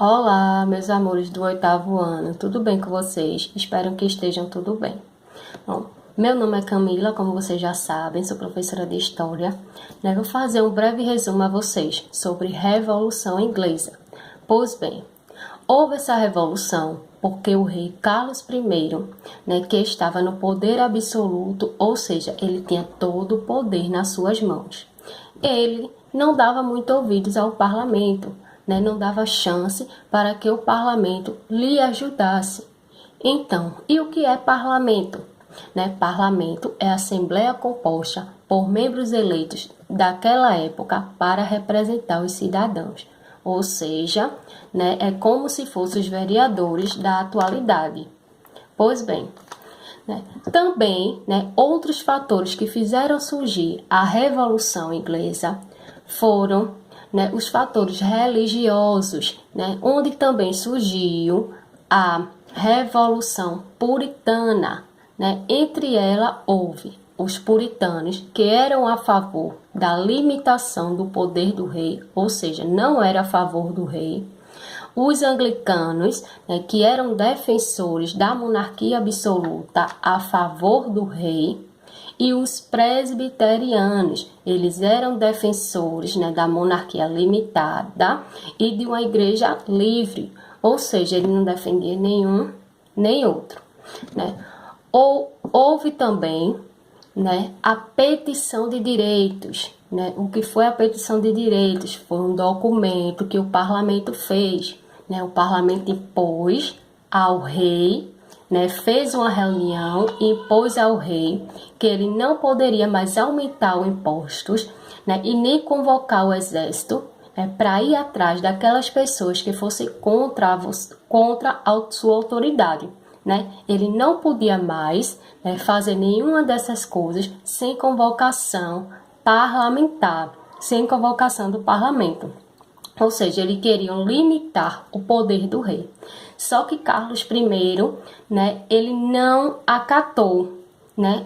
Olá, meus amores do oitavo ano, tudo bem com vocês? Espero que estejam tudo bem. Bom, meu nome é Camila, como vocês já sabem, sou professora de História. Vou fazer um breve resumo a vocês sobre Revolução Inglesa. Pois bem, houve essa revolução porque o rei Carlos I, que estava no poder absoluto, ou seja, ele tinha todo o poder nas suas mãos. Ele não dava muito ouvidos ao parlamento, não dava chance para que o parlamento lhe ajudasse. Então, e o que é parlamento? Parlamento é a assembleia composta por membros eleitos daquela época para representar os cidadãos. Ou seja, é como se fossem os vereadores da atualidade. Pois bem, também outros fatores que fizeram surgir a Revolução Inglesa foram os fatores religiosos, onde também surgiu a Revolução Puritana. Entre ela houve os puritanos, que eram a favor da limitação do poder do rei, ou seja, não era a favor do rei. Os anglicanos, que eram defensores da monarquia absoluta a favor do rei, e os presbiterianos, eles eram defensores da monarquia limitada e de uma igreja livre, ou seja, ele não defendia nenhum nem outro. Houve também a petição de direitos. O que foi a petição de direitos? Foi um documento que o parlamento fez. O parlamento impôs ao rei, fez uma reunião e impôs ao rei que ele não poderia mais aumentar os impostos, e nem convocar o exército para ir atrás daquelas pessoas que fossem contra a sua autoridade. Ele não podia mais fazer nenhuma dessas coisas sem convocação parlamentar, sem convocação do parlamento. Ou seja, eles queriam limitar o poder do rei. Só que Carlos I, ele não acatou,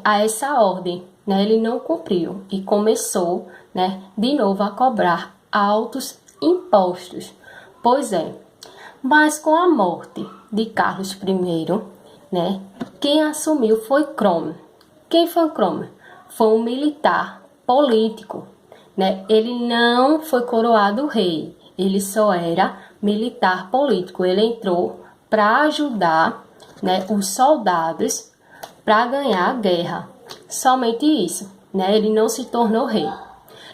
a essa ordem, ele não cumpriu e começou, de novo a cobrar altos impostos. Pois é, mas com a morte de Carlos I, quem assumiu foi Cromwell. Quem foi Cromwell? Foi um militar político, Ele não foi coroado rei, ele só era militar político. Ele entrou para ajudar, os soldados para ganhar a guerra. Somente isso, Ele não se tornou rei.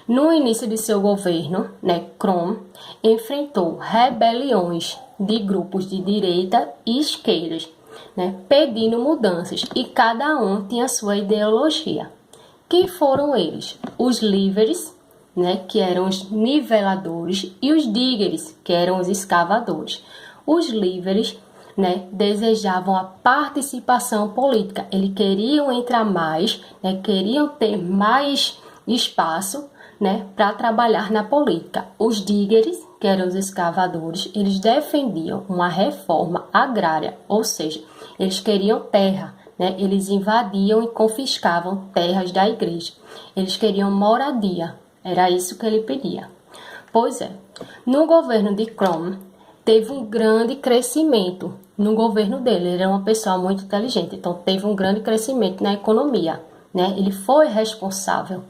No início de seu governo, Cromwell enfrentou rebeliões de grupos de direita e esquerda, pedindo mudanças, e cada um tinha sua ideologia. Quem foram eles? Os líderes, que eram os niveladores, e os diggers, que eram os escavadores. Os líderes, desejavam a participação política. Eles queriam entrar mais, queriam ter mais espaço, para trabalhar na política. Os diggers, que eram os escavadores, eles defendiam uma reforma agrária, ou seja, eles queriam terra, eles invadiam e confiscavam terras da igreja. Eles queriam moradia, era isso que ele pedia. Pois é, no governo de Cromwell, teve um grande crescimento no governo dele. Ele era uma pessoa muito inteligente, então teve um grande crescimento na economia. Ele foi responsável,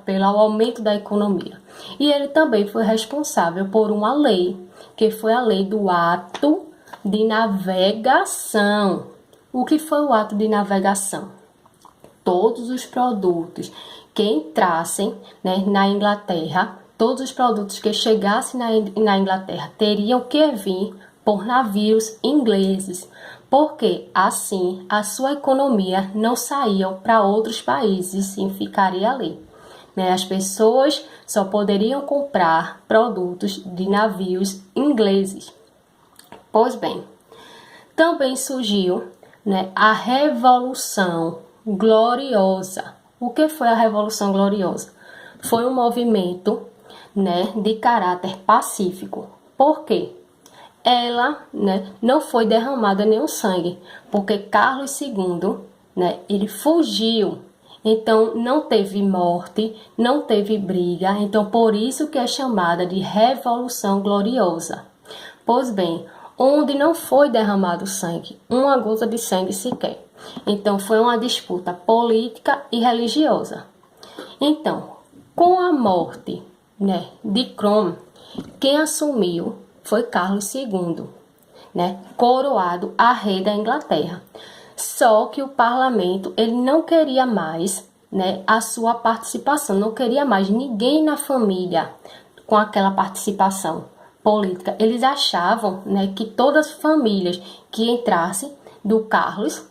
pelo aumento da economia. E ele também foi responsável por uma lei, que foi a lei do ato de navegação. O que foi o ato de navegação? Todos os produtos que entrassem, na Inglaterra, todos os produtos que chegassem na Inglaterra teriam que vir por navios ingleses, porque assim a sua economia não saía para outros países, sim ficaria ali. As pessoas só poderiam comprar produtos de navios ingleses. Pois bem, também surgiu a Revolução Gloriosa. O que foi a Revolução Gloriosa? Foi um movimento de caráter pacífico. Por quê? Ela não foi derramada nenhum sangue, porque Carlos II, ele fugiu. Então, não teve morte, não teve briga. Então, por isso que é chamada de Revolução Gloriosa. Pois bem, onde não foi derramado sangue, uma gota de sangue sequer. Então, foi uma disputa política e religiosa. Então, com a morte, né, de Cromwell, quem assumiu foi Carlos II, né, coroado a rei da Inglaterra. Só que o parlamento ele não queria mais, né, a sua participação, não queria mais ninguém na família com aquela participação política. Eles achavam, né, que todas as famílias que entrassem do Carlos